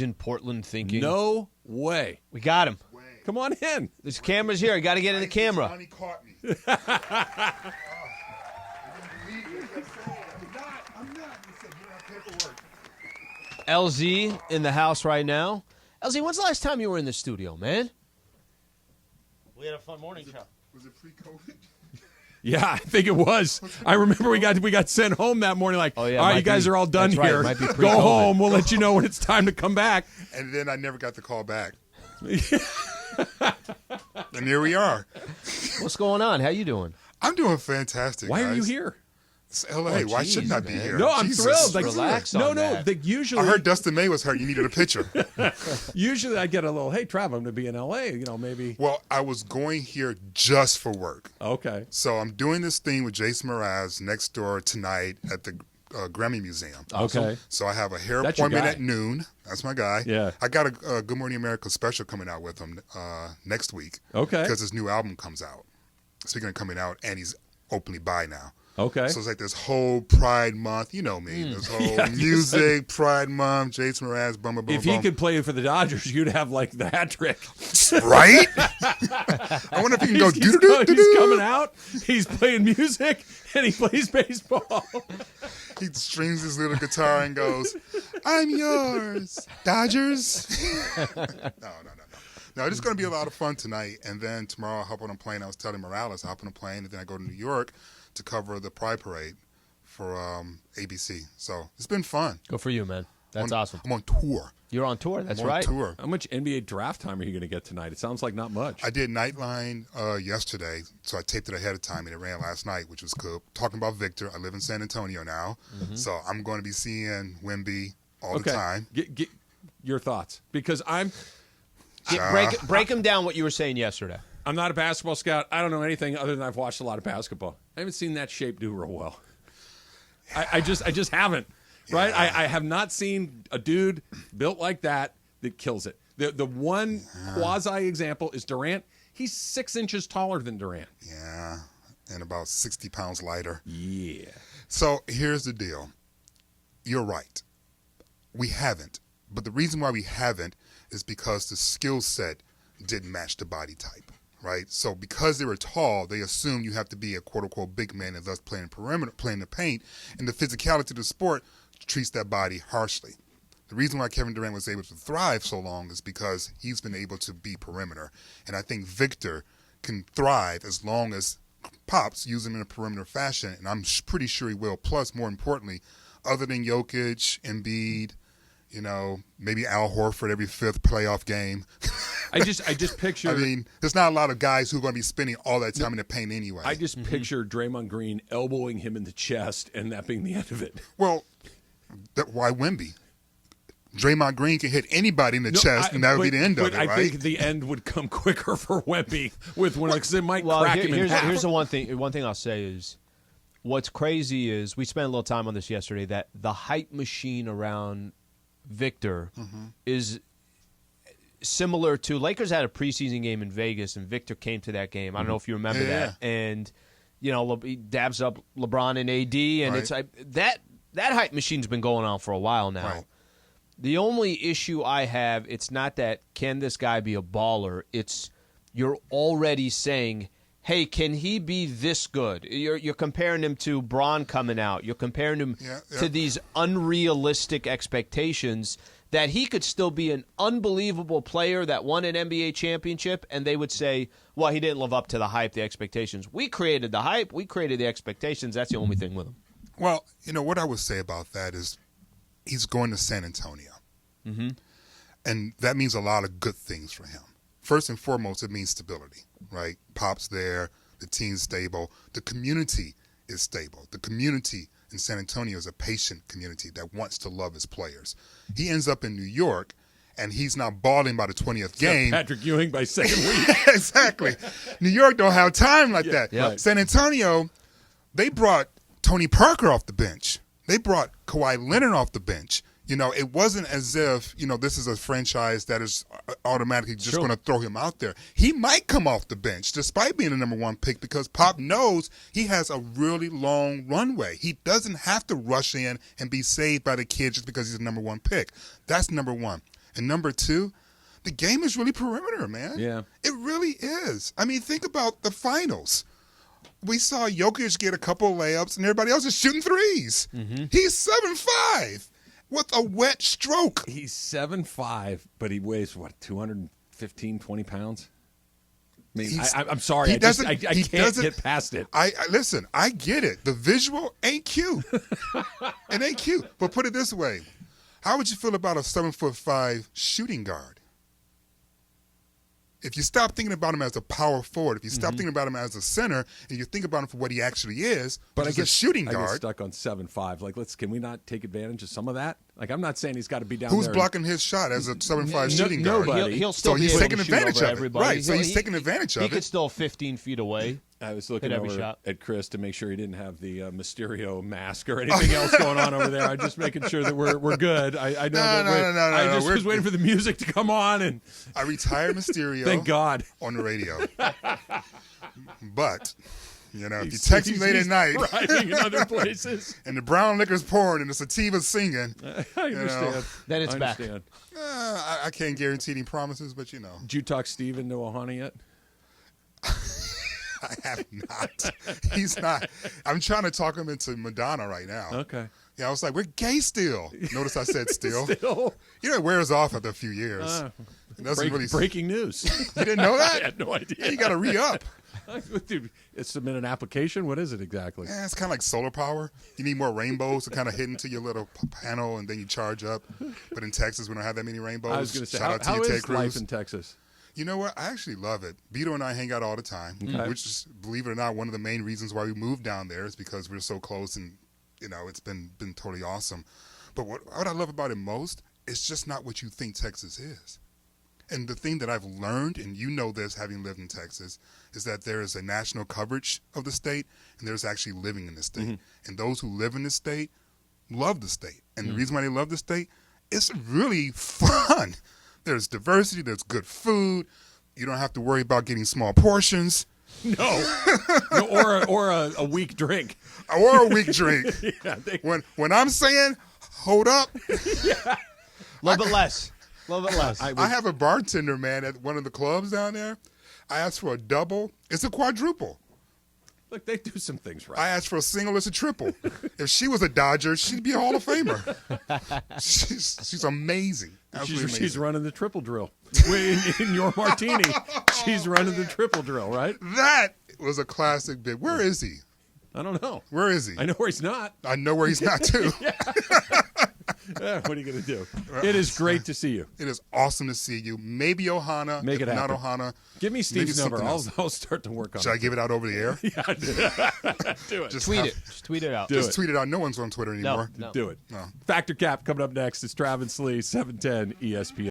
in Portland thinking, No way. we got him. Come on in. There's cameras here. I got to get in the camera. Johnny caught me. I'm not. He said, you have paperwork. LZ in the house right now. LZ, when's the last time you were in the studio, man? We had a fun morning show. Was it pre-COVID? Yeah, I think it was. I remember we got sent home that morning like, Oh, yeah, all right, might you guys be- are all done that's right, here. it might be Go pre-COVID. home. We'll let you know when it's time to come back. And then I never got the call back. And here we are. What's going on? How you doing? I'm doing fantastic. Why are you guys. here? It's L.A. Why geez, shouldn't I be man. here? No, I'm Jesus. thrilled. Like, Relax no, on no. that. Usually, I heard Dustin May was hurt. You needed a picture. usually I get a little, hey, Trav, I'm going to be in L.A., maybe. Well, I was going here just for work. Okay. So I'm doing this thing with Jason Mraz next door tonight at the Grammy Museum. Okay. So I have a hair That's your appointment guy. at noon. That's my guy. Yeah. I got a Good Morning America special coming out with him next week. Okay. Because his new album comes out. Speaking of coming out, and he's openly bi now. Okay. So it's like this whole Pride Month, you know me, this whole Yeah, music, Pride Month, Jason Mraz, bum, bum, bum, If he bum. could play for the Dodgers, you'd have like the hat trick. Right? I wonder if he can go He's do-do-do-do-do. coming out. He's playing music and he plays baseball. He strings his little guitar and goes, I'm yours, Dodgers. No, it's going to be a lot of fun tonight. And then tomorrow I'll hop on a plane. I was telling Morales, I hop on a plane, and then I go to New York to cover the Pride Parade for ABC. So it's been fun. Good for you, man. That's awesome. I'm on tour. You're on tour. That's I'm on right. tour. How much NBA draft time are you going to get tonight? It sounds like not much. I did Nightline yesterday, so I taped it ahead of time, and it ran last night, which was cool. Talking about Victor, I live in San Antonio now, so I'm going to be seeing Wemby all the time. Get your thoughts, because I'm Break him down what you were saying yesterday. I'm not a basketball scout. I don't know anything other than I've watched a lot of basketball. I haven't seen that shape do real well. I just haven't. Right? I have not seen a dude built like that kills it. The one quasi example is Durant. He's 6 inches taller than Durant. Yeah, and about 60 pounds lighter. Yeah. So here's the deal. You're right. We haven't. But the reason why we haven't is because the skill set didn't match the body type, right? So because they were tall, they assume you have to be a quote-unquote big man and thus playing perimeter, playing the paint, and the physicality of the sport treats that body harshly. The reason why Kevin Durant was able to thrive so long is because he's been able to be perimeter. And I think Victor can thrive as long as Pops use him in a perimeter fashion, and I'm pretty sure he will. Plus, more importantly, other than Jokic, Embiid, maybe Al Horford every 5th playoff game. I just picture. I mean, there's not a lot of guys who are going to be spending all that time in the paint anyway. I just picture Draymond Green elbowing him in the chest and that being the end of it. Well, why Wemby? Draymond Green can hit anybody in the chest, and that would be the end of it, right? I think the end would come quicker for Wemby with one because it might crack him in half. Here's the one thing. One thing I'll say is, what's crazy is we spent a little time on this yesterday. That the hype machine around Victor is similar to Lakers had a preseason game in Vegas, and Victor came to that game. I don't know if you remember that. And he dabs up LeBron and AD, and it's like that hype machine's been going on for a while now. Right. The only issue I have, it's not that can this guy be a baller. It's you're already saying, hey, can he be this good? You're comparing him to Bron coming out. You're comparing him to these unrealistic expectations that he could still be an unbelievable player that won an NBA championship, and they would say, well, he didn't live up to the hype, the expectations. We created the hype. We created the expectations. That's the only thing with him. Well, what I would say about that is he's going to San Antonio. And that means a lot of good things for him. First and foremost, it means stability, right? Pop's there, the team's stable, the community is stable. The community in San Antonio is a patient community that wants to love his players. He ends up in New York, and he's not balling by the 20th game. Patrick Ewing by second week. Exactly. New York don't have time like that. Yeah. San Antonio, they brought Tony Parker off the bench. They brought Kawhi Leonard off the bench. It wasn't as if, this is a franchise that is automatically just going to throw him out there. He might come off the bench despite being the number 1 pick because Pop knows he has a really long runway. He doesn't have to rush in and be saved by the kid just because he's the number 1 pick. That's number 1. And number two, the game is really perimeter, man. Yeah. It really is. I mean, think about the finals. We saw Jokic get a couple of layups, and everybody else is shooting threes. Mm-hmm. He's 7'5" with a wet stroke. He's 7'5", but he weighs, 215, 20 pounds? I mean, I'm sorry. I can't get past it. Listen, I get it. The visual ain't cute. It ain't cute. But put it this way. How would you feel about a 7'5" shooting guard? If you stop thinking about him as a power forward, if you stop thinking about him as a center, and you think about him for what he actually is, but which is a shooting I get guard. stuck on 7'5". Like, can we not take advantage of some of that? Like, I'm not saying he's got to be down Who's there. blocking his shot as a 7'5" shooting guard? nobody. He'll still So be he's able taking to shoot advantage over of it. everybody. Right, so he's taking advantage of He it. could still 15 feet away. I was looking hit every over shot. at Chris to make sure he didn't have the Mysterio mask or anything else going on over there. I'm just making sure that we're good. I know I just was waiting for the music to come on, and I retired Mysterio. Thank God. On the radio. But, if you text me late at night driving in other places, and the brown liquor's pouring and the sativa's singing, I understand. Then it's back. I can't guarantee any promises, but Did you talk Steve into Ohana yet? I have not. He's not. I'm trying to talk him into Madonna right now. Okay. Yeah, I was like, we're gay still. Notice I said still. Still. It wears off after a few years. It doesn't really. Breaking news. You didn't know that? I had no idea. Hey, you got to re-up. Dude, submit an application? What is it exactly? It's kind of like solar power. You need more rainbows to kind of hit into your little panel, and then you charge up. But in Texas, we don't have that many rainbows. I was going to say, Shout out to how you, Ted is Cruz. life in Texas? You know what? I actually love it. Beto and I hang out all the time, which is, believe it or not, one of the main reasons why we moved down there is because we're so close, and it's been totally awesome. But what I love about it most is just not what you think Texas is. And the thing that I've learned, and you know this having lived in Texas, is that there is a national coverage of the state, and there's actually living in the state. And those who live in the state love the state. And the reason why they love the state, it's really fun. There's diversity. There's good food. You don't have to worry about getting small portions. No, or a weak drink. Or a weak drink. Yeah, when I'm saying, hold up. A little bit less. A little bit less. I have a bartender, man, at one of the clubs down there. I asked for a double. It's a quadruple. Look, they do some things right. I asked for a single. It's a triple. If she was a Dodger, she'd be a Hall of Famer. She's amazing. She's running the triple drill. In your martini, she's running the triple drill, right? That was a classic bit. Where is he? I don't know. Where is he? I know where he's not. I know where he's not, too. What are you going to do? It is great to see you. It is awesome to see you. Maybe Ohana. Make it happen. Not Ohana. Give me Steve's maybe number. something I'll start to work on it. Should I give it out over the air? Yeah, do it. Just Tweet it. Just tweet it out. Just tweet it out. No one's on Twitter anymore. No. Do it. No. Factor Cap coming up next. It's Travis Sliwa, 710 ESPN.